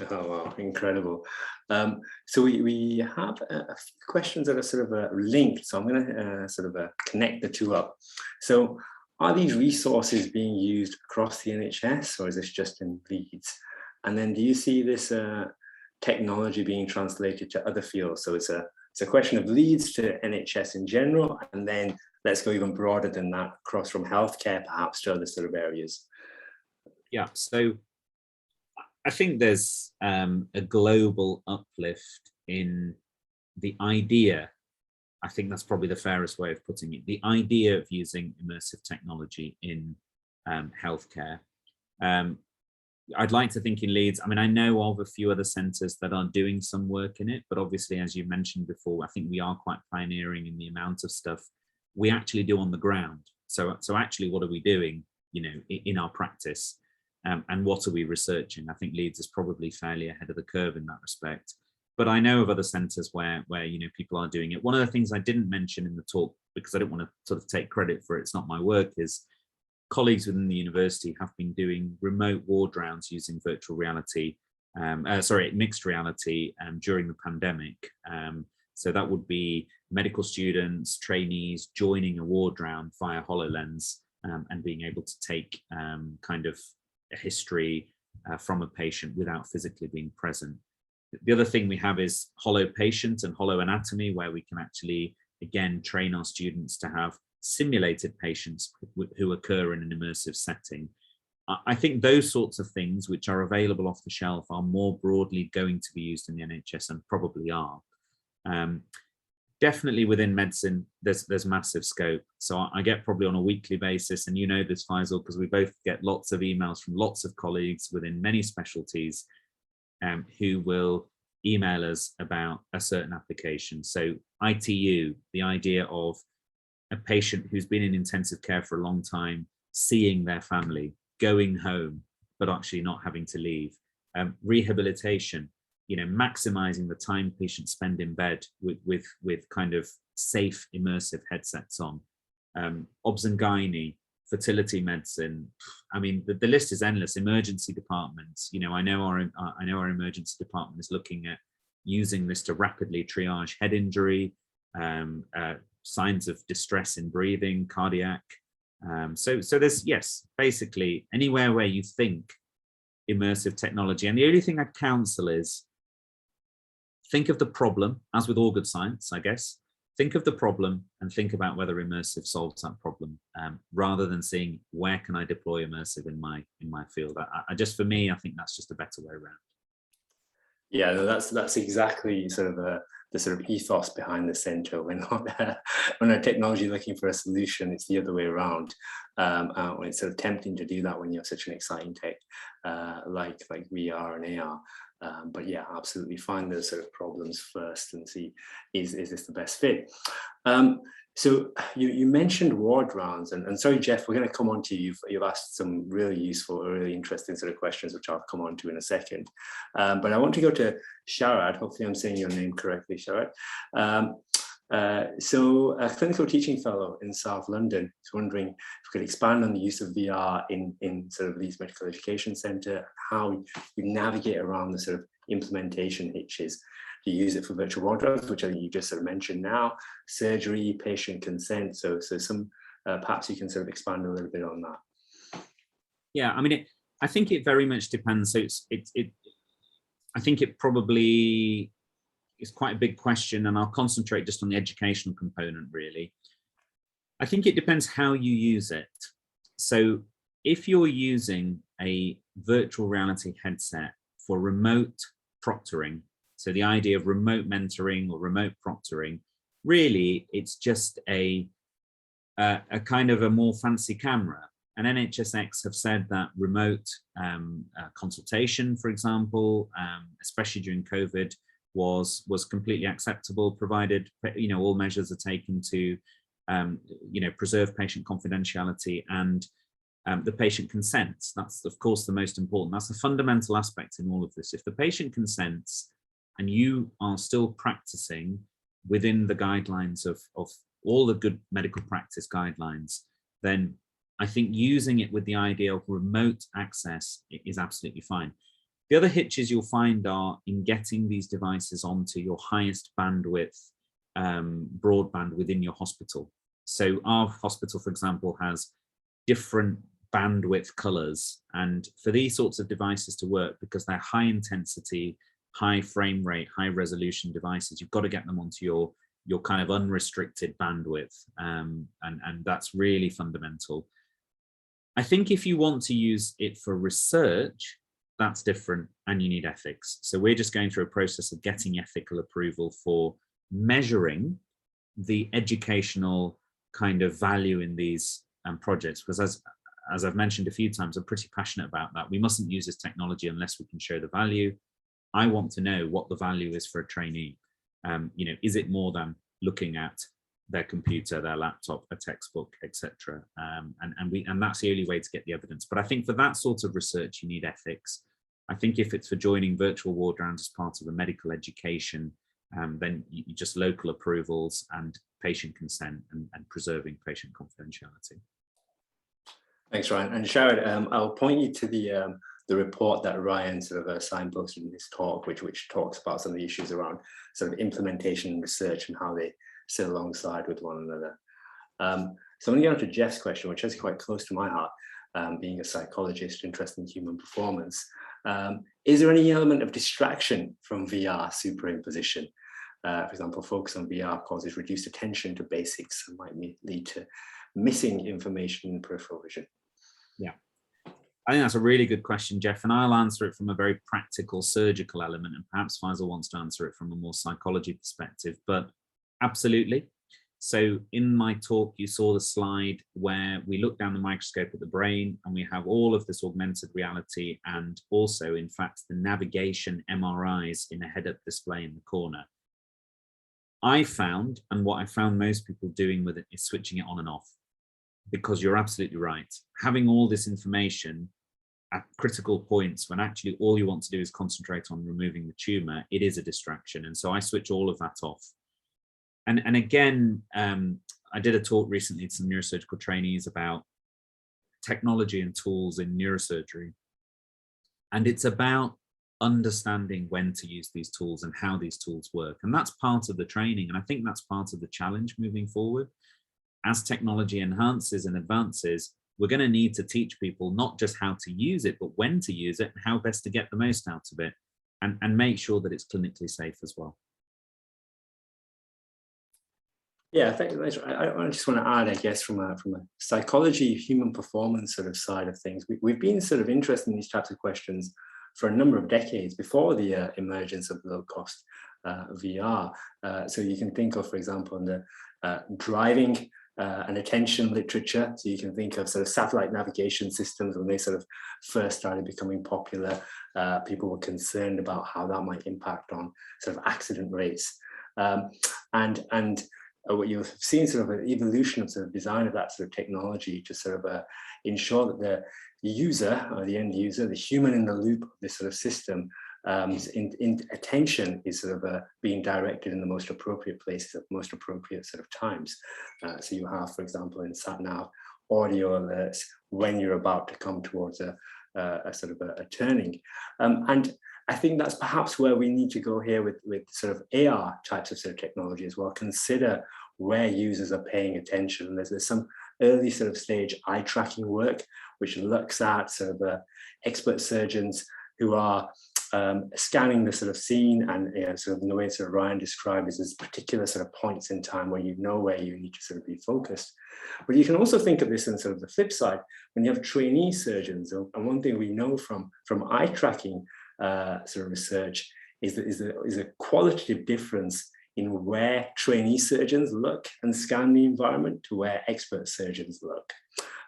Oh, wow, incredible. So we have a few questions that are sort of linked. So I'm going to sort of connect the two up. So are these resources being used across the NHS, or is this just in Leeds? And then do you see this technology being translated to other fields? So it's a question of Leeds to NHS in general, and then let's go even broader than that, across from healthcare perhaps to other sort of areas. Yeah, so I think there's a global uplift in the idea. I think that's probably the fairest way of putting it. The idea of using immersive technology in healthcare. I'd like to think in Leeds, I mean, I know of a few other centres that are doing some work in it, but obviously, as you mentioned before, I think we are quite pioneering in the amount of stuff we actually do on the ground. So actually, what are we doing, in our practice? And what are we researching? I think Leeds is probably fairly ahead of the curve in that respect. But I know of other centres where people are doing it. One of the things I didn't mention in the talk, because I don't want to sort of take credit for it, it's not my work, is colleagues within the university have been doing remote ward rounds using virtual reality, mixed reality during the pandemic. So that would be medical students, trainees joining a ward round via HoloLens and being able to take kind of a history, from a patient without physically being present. The other thing we have is hollow patient and hollow anatomy, where we can actually, again, train our students to have simulated patients who occur in an immersive setting. I think those sorts of things which are available off the shelf are more broadly going to be used in the NHS, and probably are. Definitely within medicine, there's massive scope. So I get probably on a weekly basis, and you know this, Faisal, because we both get lots of emails from lots of colleagues within many specialties who will email us about a certain application. So ITU, the idea of a patient who's been in intensive care for a long time, seeing their family, going home, but actually not having to leave. Rehabilitation, maximizing the time patients spend in bed with kind of safe immersive headsets on. Obs and gynae, fertility medicine. I mean, the list is endless. Emergency departments. I know our emergency department is looking at using this to rapidly triage head injury, signs of distress in breathing, cardiac. So there's, yes, basically anywhere where you think immersive technology. And the only thing I'd counsel is think of the problem, as with all good science, I guess. Think of the problem and think about whether immersive solves that problem, rather than seeing where can I deploy immersive in my field. For me, I think that's just a better way around. Yeah, that's exactly sort of the sort of ethos behind the centre. When a technology looking for a solution, it's the other way around. When it's sort of tempting to do that when you have such an exciting tech like VR and AR. But yeah, absolutely find those sort of problems first and see, is this the best fit? So you mentioned ward rounds, and sorry, Jeff, we're going to come on to you. You've asked some really useful, really interesting sort of questions, which I'll come on to in a second. But I want to go to Sharad. Hopefully I'm saying your name correctly, Sharad. So a clinical teaching fellow in South London is wondering if we could expand on the use of VR in sort of Leeds Medical Education Centre, how you navigate around the sort of implementation hitches. Do you use it for virtual ward rounds, which I think you just sort of mentioned now, surgery, patient consent? So some perhaps you can sort of expand a little bit on that. Yeah, I mean, I think it very much depends. So I think it probably is quite a big question, and I'll concentrate just on the educational component, really. I think it depends how you use it. So if you're using a virtual reality headset for remote proctoring, so the idea of remote mentoring or remote proctoring, really it's just a kind of a more fancy camera. And NHSX have said that remote consultation, for example, especially during COVID, was completely acceptable, provided all measures are taken to preserve patient confidentiality and the patient consents. That's of course the most important. That's a fundamental aspect in all of this. If the patient consents and you are still practicing within the guidelines of all the good medical practice guidelines, then I think using it with the idea of remote access is absolutely fine. The other hitches you'll find are in getting these devices onto your highest bandwidth broadband within your hospital. So our hospital, for example, has different bandwidth colors, and for these sorts of devices to work, because they're high intensity, high frame rate, high resolution devices, you've got to get them onto your kind of unrestricted bandwidth, and that's really fundamental. I think if you want to use it for research, that's different, and you need ethics. So we're just going through a process of getting ethical approval for measuring the educational kind of value in these projects, because as I've mentioned a few times, I'm pretty passionate about that. We mustn't use this technology unless we can show the value. I want to know what the value is for a trainee. Is it more than looking at their computer, their laptop, a textbook, etc. And that's the only way to get the evidence. But I think for that sort of research, you need ethics. I think if it's for joining virtual ward rounds as part of a medical education, then you just local approvals and patient consent and preserving patient confidentiality. Thanks, Ryan. And Sharad, I'll point you to the report that Ryan sort of signposted in his talk, which talks about some of the issues around sort of implementation and research and how they sit alongside with one another. So I'm going to get on to Jeff's question, which is quite close to my heart, being a psychologist interested in human performance. Is there any element of distraction from VR superimposition? For example, focus on VR causes reduced attention to basics and might lead to missing information in peripheral vision. Yeah, I think that's a really good question, Jeff, and I'll answer it from a very practical surgical element, and perhaps Faisal wants to answer it from a more psychology perspective, but absolutely. So in my talk, you saw the slide where we look down the microscope at the brain and we have all of this augmented reality and also, in fact, the navigation MRIs in a head-up display in the corner. I found, and what I found most people doing with it is switching it on and off, because you're absolutely right. Having all this information at critical points when actually all you want to do is concentrate on removing the tumor, it is a distraction. And so I switch all of that off. And again, I did a talk recently to some neurosurgical trainees about technology and tools in neurosurgery. And it's about understanding when to use these tools and how these tools work. And that's part of the training. And I think that's part of the challenge moving forward. As technology enhances and advances, we're going to need to teach people not just how to use it, but when to use it and how best to get the most out of it, and make sure that it's clinically safe as well. Yeah, I just want to add, I guess, from a psychology, human performance sort of side of things, we've been sort of interested in these types of questions for a number of decades before the emergence of low-cost VR. So you can think of, for example, in the driving and attention literature. So you can think of sort of satellite navigation systems when they sort of first started becoming popular. People were concerned about how that might impact on sort of accident rates. And what you've seen sort of an evolution of sort of design of that sort of technology to sort of ensure that the user or the end user, the human in the loop of this sort of system, in attention is sort of being directed in the most appropriate places at most appropriate sort of times. So you have, for example, in sat-nav, audio alerts when you're about to come towards a sort of a turning. And I think that's perhaps where we need to go here with sort of AR types of sort of technology as well. Consider where users are paying attention. And there's some early sort of stage eye tracking work, which looks at sort of expert surgeons who are scanning the sort of scene, and sort of in the way sort of Ryan described is there's particular sort of points in time where you know where you need to sort of be focused. But you can also think of this in sort of the flip side when you have trainee surgeons. And one thing we know from eye tracking sort of research is a qualitative difference in where trainee surgeons look and scan the environment to where expert surgeons look.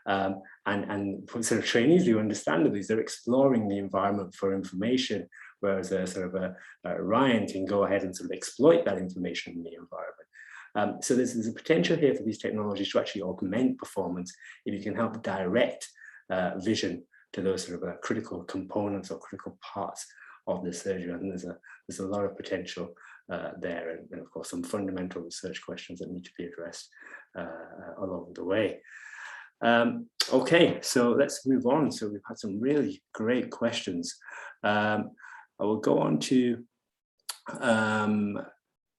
And for sort of trainees who understand these, they're exploring the environment for information, whereas a sort of a Ryan can go ahead and sort of exploit that information in the environment. So there's a potential here for these technologies to actually augment performance if you can help direct vision to those sort of critical components or critical parts of the surgery. I think there's a lot of potential there, and of course some fundamental research questions that need to be addressed along the way. Okay, so let's move on. So we've had some really great questions. I will go on to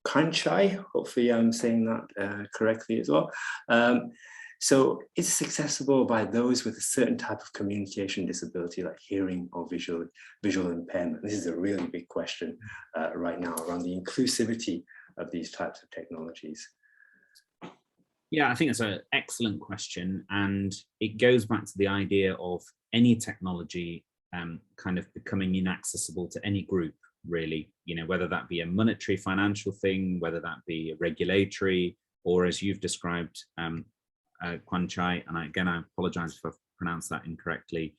Kanchai. Hopefully I'm saying that correctly as well. So it's accessible by those with a certain type of communication disability, like hearing or visual impairment. This is a really big question right now around the inclusivity of these types of technologies. Yeah, I think it's an excellent question, and it goes back to the idea of any technology kind of becoming inaccessible to any group, really. Whether that be a monetary, financial thing, whether that be a regulatory, or as you've described, Kwanchai, and I apologize if I've pronounced that incorrectly,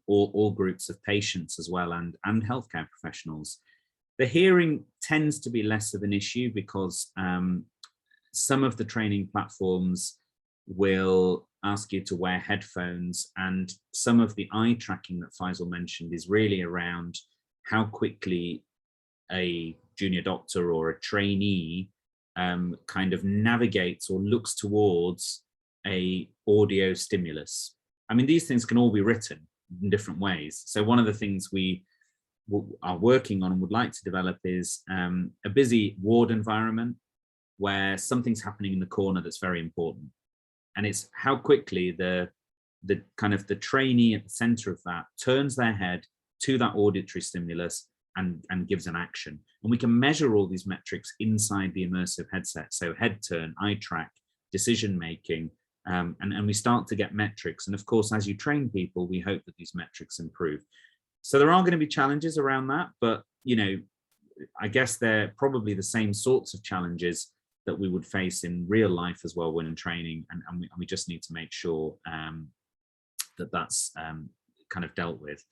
all groups of patients as well, and healthcare professionals. The hearing tends to be less of an issue because some of the training platforms will ask you to wear headphones, and some of the eye tracking that Faisal mentioned is really around how quickly a junior doctor or a trainee kind of navigates or looks towards a audio stimulus. I mean, these things can all be written in different ways. So one of the things we are working on and would like to develop is a busy ward environment where something's happening in the corner that's very important. And it's how quickly the kind of the trainee at the center of that turns their head, to that auditory stimulus and gives an action. And we can measure all these metrics inside the immersive headset. So head turn, eye track, decision making, and we start to get metrics. And of course, as you train people, we hope that these metrics improve. So there are going to be challenges around that, but I guess they're probably the same sorts of challenges that we would face in real life as well when in training, and we just need to make sure that that's kind of dealt with.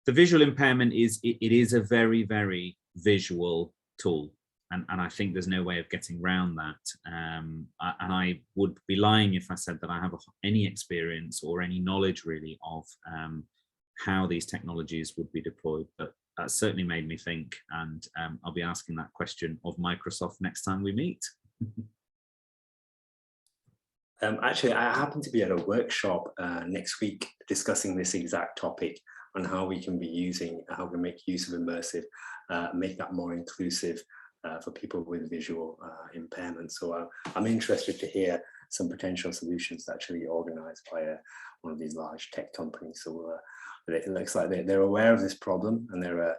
The visual impairment it is a very, very visual tool, and I think there's no way of getting around that. And I would be lying if I said that I have any experience or any knowledge really of how these technologies would be deployed, but that certainly made me think, and I'll be asking that question of Microsoft next time we meet. Actually, I happen to be at a workshop next week discussing this exact topic on how we can make use of immersive, make that more inclusive for people with visual impairment. So I'm interested to hear some potential solutions actually organized by one of these large tech companies. So it looks like they're aware of this problem, and they're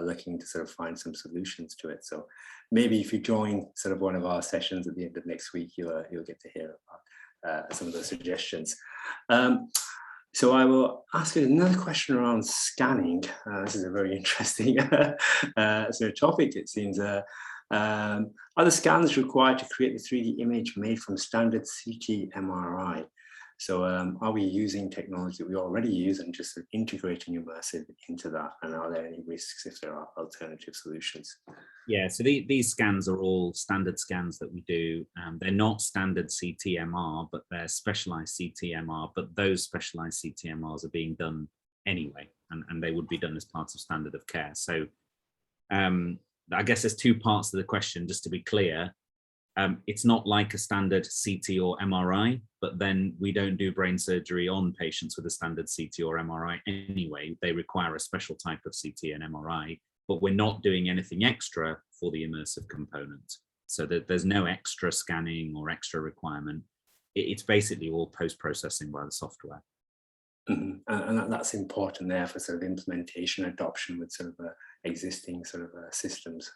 looking to sort of find some solutions to it. So maybe if you join sort of one of our sessions at the end of next week, you'll get to hear about some of those suggestions. So I will ask you another question around scanning. This is a very interesting sort of topic, it seems. Are the scans required to create the 3D image made from standard CT MRI? So are we using technology that we already use and just sort of integrating immersive into that? And are there any risks if there are alternative solutions? Yeah, so these scans are all standard scans that we do. They're not standard CT-MR, but they're specialized CT-MR, but those specialized CT-MRs are being done anyway, and they would be done as part of standard of care. So I guess there's two parts to the question, just to be clear. It's not like a standard CT or MRI, but then we don't do brain surgery on patients with a standard CT or MRI anyway. They require a special type of CT and MRI, but we're not doing anything extra for the immersive component. So that there's no extra scanning or extra requirement. It's basically all post-processing by the software. Mm-hmm. And that's important there for sort of implementation, adoption with sort of existing sort of systems.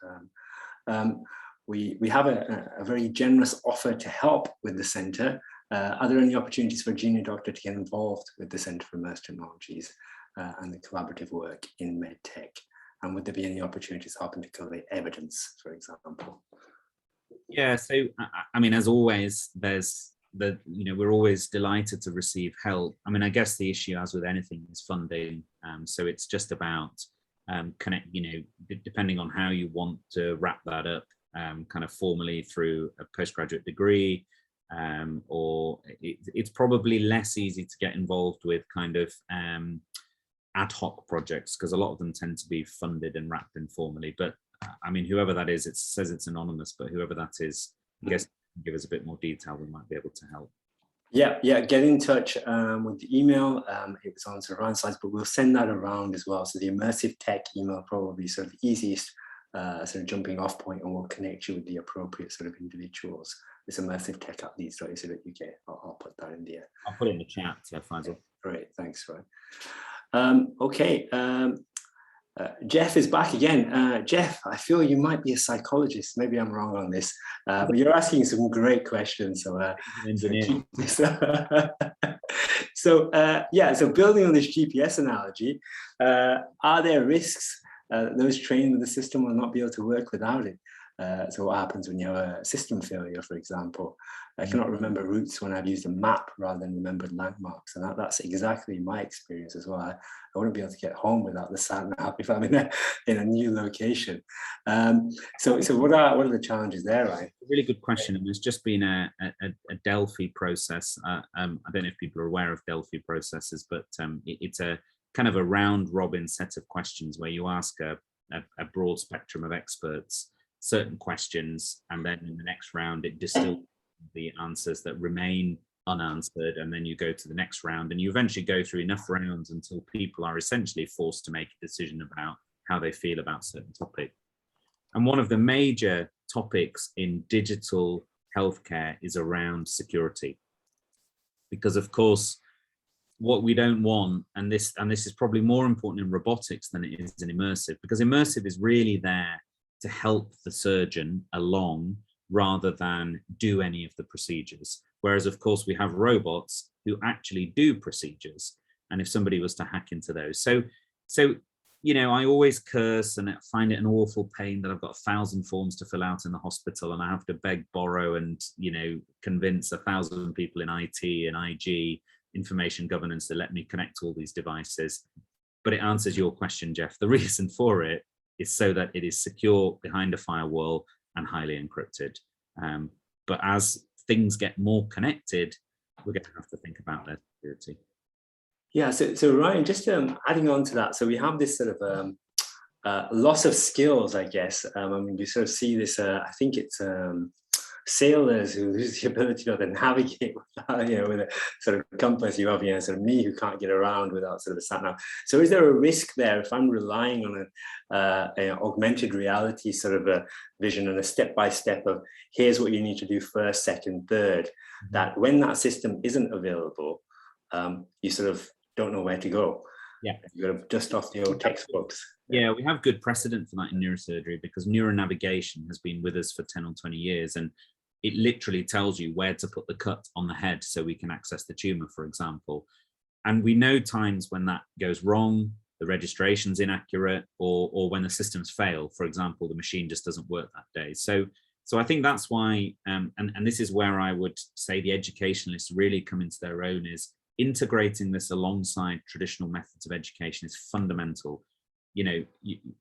We have a very generous offer to help with the centre. Are there any opportunities for a junior doctor to get involved with the Centre for Immersive Technologies and the collaborative work in medtech? And would there be any opportunities helping to collate evidence, for example? Yeah, so I mean, as always, we're always delighted to receive help. I mean, I guess the issue, as with anything, is funding. So it's just about depending on how you want to wrap that up. Kind of formally through a postgraduate degree, or it's probably less easy to get involved with kind of ad hoc projects, because a lot of them tend to be funded and wrapped informally. But I mean, whoever that is, it says it's anonymous, but whoever that is, I guess give us a bit more detail, we might be able to help. Yeah, get in touch with the email. It was on around slides, but we'll send that around as well. So the Immersive Tech email probably sort of the easiest sort of jumping off point, and we'll connect you with the appropriate sort of individuals. It's Immersive Tech at leeds.ac.uk. I'll put that in there. I'll put it in the chat, Faisal. Great, thanks, Ryan. Okay, Jeff is back again. Jeff, I feel you might be a psychologist. Maybe I'm wrong on this, but you're asking some great questions. So, so building on this GPS analogy, are there risks those trained with the system will not be able to work without it? So what happens when you have a system failure, for example? I cannot remember routes when I've used a map rather than remembered landmarks, and that's exactly my experience as well. I wouldn't be able to get home without the sat nav if I'm in a new location. So what are the challenges there, right? Really good question. And there's just been a Delphi process. I don't know if people are aware of Delphi processes, but it's a kind of a round robin set of questions where you ask a broad spectrum of experts certain questions, and then in the next round it distills the answers that remain unanswered, and then you go to the next round, and you eventually go through enough rounds until people are essentially forced to make a decision about how they feel about certain topic. And one of the major topics in digital healthcare is around security, because of course what we don't want, and this is probably more important in robotics than it is in immersive, because immersive is really there to help the surgeon along rather than do any of the procedures. Whereas, of course, we have robots who actually do procedures. And if somebody was to hack into those. So, you know, I always curse and find it an awful pain that I've got 1,000 forms to fill out in the hospital, and I have to beg, borrow, and, you know, convince 1,000 people in IT and IG, information governance, to let me connect all these devices. But it answers your question, Jeff. The reason for it is so that it is secure behind a firewall and highly encrypted. But as things get more connected, we're going to have to think about their security. Yeah, so Ryan, just adding on to that, so we have this sort of loss of skills, I guess. I mean, you sort of see this, I think it's sailors who lose the ability to navigate without, you know, with a sort of compass. You have, you know, sort of me who can't get around without sort of a sat nav. So is there a risk there if I'm relying on an augmented reality sort of a vision and a step-by-step of here's what you need to do first, second, third, that when that system isn't available, you sort of don't know where to go? Yeah, you got to dust off the old textbooks. Yeah, we have good precedent for that in neurosurgery, because neuronavigation has been with us for 10 or 20 years, and it literally tells you where to put the cut on the head so we can access the tumor, for example. And we know times when that goes wrong, the registration's inaccurate, or when the systems fail. For example, the machine just doesn't work that day. So I think that's why, and this is where I would say the educationalists really come into their own, is integrating this alongside traditional methods of education is fundamental. You know,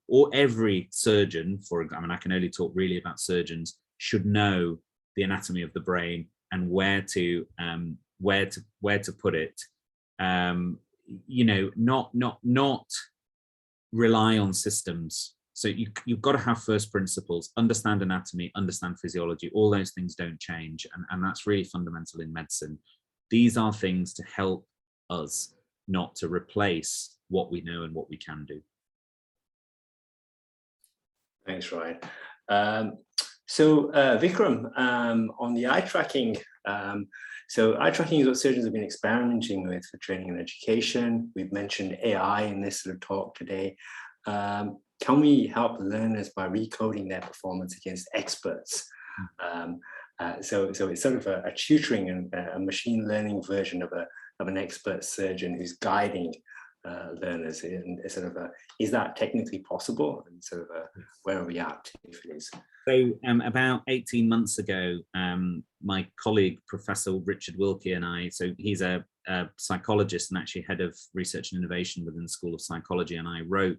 or every surgeon, I mean, I can only talk really about surgeons, should know the anatomy of the brain and where to put it. You know, not rely on systems. So you've got to have first principles, understand anatomy, understand physiology. All those things don't change, and that's really fundamental in medicine. These are things to help us, not to replace what we know and what we can do. Thanks, Ryan. So Vikram, on the eye tracking, so eye tracking is what surgeons have been experimenting with for training and education. We've mentioned AI in this sort of talk today. Can we help learners by recoding their performance against experts? So it's sort of a tutoring and a machine learning version of an expert surgeon who's guiding learners, and sort of is that technically possible, and sort of where are we at if it is? So about 18 months ago, my colleague Professor Richard Wilkie and I, so he's a psychologist and actually head of research and innovation within the School of Psychology, and I wrote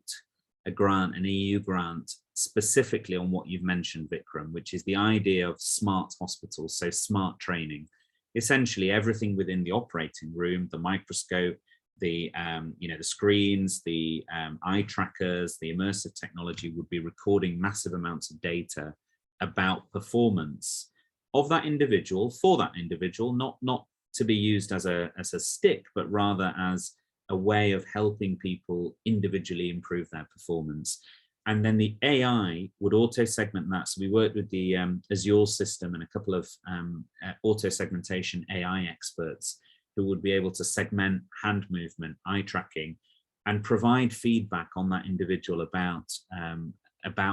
a grant, an EU grant, specifically on what you've mentioned, Vikram, which is the idea of smart hospitals, so smart training. Essentially everything within the operating room, the microscope, the the screens, the eye trackers, the immersive technology would be recording massive amounts of data about performance of that individual, for that individual, not to be used as a stick, but rather as a way of helping people individually improve their performance. And then the AI would auto-segment that. So we worked with the Azure system and a couple of auto-segmentation AI experts who would be able to segment hand movement, eye tracking, and provide feedback on that individual about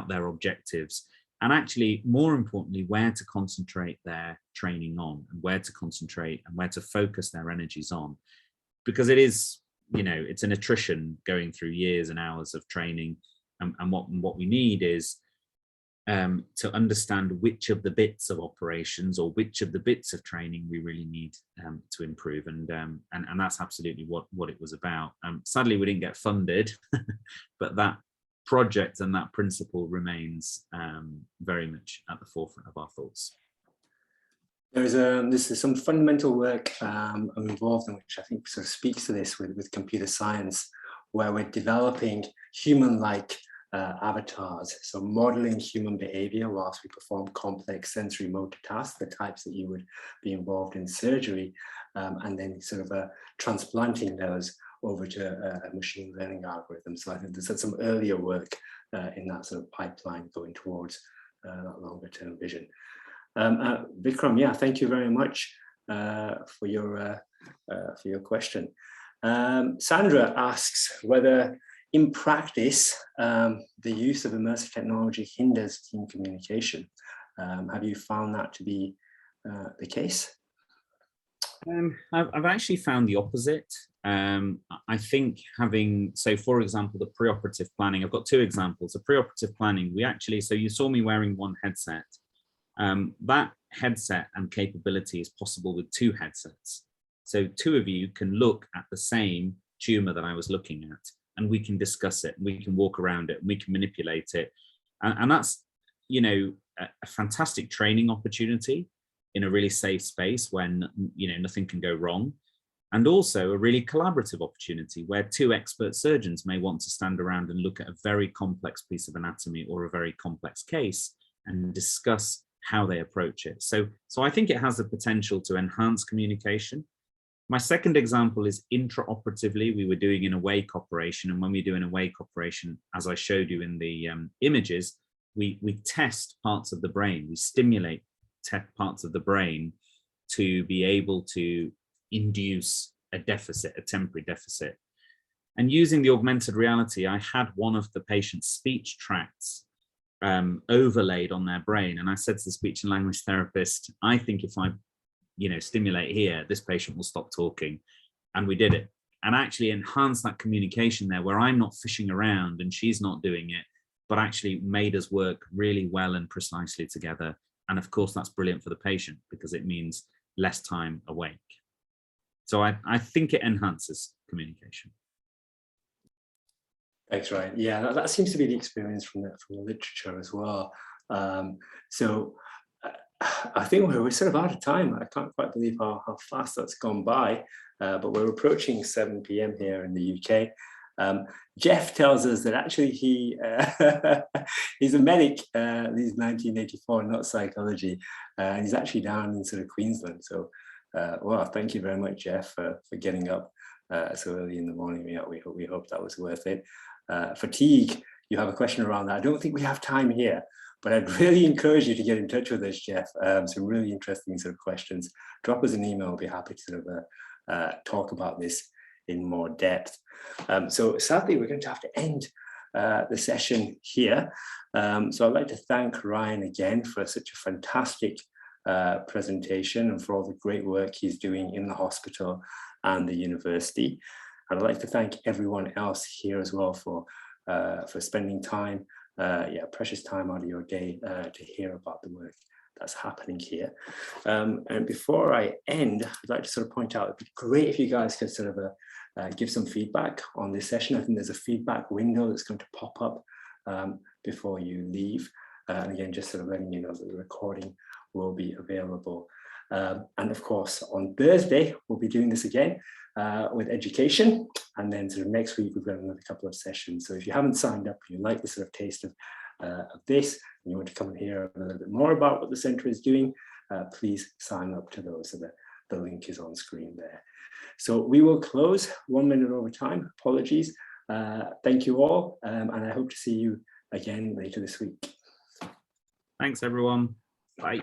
their objectives. And actually, more importantly, where to concentrate their training on, and where to concentrate and where to focus their energies on. Because it is, you know, it's an attrition going through years and hours of training. And what we need is to understand which of the bits of operations or which of the bits of training we really need to improve. And that's absolutely what it was about. Sadly, we didn't get funded, but that project and that principle remains very much at the forefront of our thoughts. This is some fundamental work I'm involved in, which I think sort of speaks to this with computer science, where we're developing human-like avatars, so modeling human behavior whilst we perform complex sensory motor tasks, the types that you would be involved in surgery, and then sort of transplanting those over to a machine learning algorithm. So I think there's some earlier work in that sort of pipeline going towards that longer term vision. Vikram, yeah, thank you very much for your question. Sandra asks whether in practice, the use of immersive technology hinders team communication. Have you found that to be the case? I've actually found the opposite. I think having, so for example, the preoperative planning, I've got two examples. The preoperative planning, we actually, so you saw me wearing one headset. That headset and capability is possible with two headsets. So two of you can look at the same tumor that I was looking at, and we can discuss it, we can walk around it, we can manipulate it. And that's, you know, a fantastic training opportunity in a really safe space when, you know, nothing can go wrong. And also a really collaborative opportunity where two expert surgeons may want to stand around and look at a very complex piece of anatomy or a very complex case and discuss how they approach it. So I think it has the potential to enhance communication. My second example is intraoperatively. We were doing an awake operation, and when we do an awake operation, as I showed you in the images, we test parts of the brain, we stimulate parts of the brain to be able to induce a deficit, a temporary deficit. And using the augmented reality, I had one of the patient's speech tracts overlaid on their brain. And I said to the speech and language therapist, I think if I, you know, stimulate here, this patient will stop talking. And we did it, and actually enhanced that communication there where I'm not fishing around and she's not doing it, but actually made us work really well and precisely together. And of course, that's brilliant for the patient because it means less time awake. So I think it enhances communication. Thanks, Ryan. Yeah, that seems to be the experience from the literature as well. So I think we're sort of out of time. I can't quite believe how fast that's gone by, but we're approaching 7 p.m. here in the UK. Jeff tells us that actually he's a medic, he's 1984, not psychology, and he's actually down in sort of Queensland. So, well, thank you very much, Jeff, for getting up so early in the morning. We hope that was worth it. Fatigue, you have a question around that. I don't think we have time here, but I'd really encourage you to get in touch with us, Jeff. Some really interesting sort of questions. Drop us an email. We'll be happy to sort of talk about this in more depth. So sadly, we're going to have to end the session here. So I'd like to thank Ryan again for such a fantastic presentation and for all the great work he's doing in the hospital and the university. I'd like to thank everyone else here as well for spending time, precious time out of your day to hear about the work that's happening here. And before I end, I'd like to sort of point out, it'd be great if you guys could sort of give some feedback on this session. I think there's a feedback window that's going to pop up before you leave. And again, just sort of letting you know that the recording will be available. And of course, on Thursday, we'll be doing this again with education. And then sort of next week, we've got another couple of sessions. So if you haven't signed up, you like the sort of taste of this, and you want to come and hear a little bit more about what the centre is doing, please sign up to those. So the link is on screen there. So we will close 1 minute over time. Apologies. Thank you all. And I hope to see you again later this week. Thanks, everyone. Bye.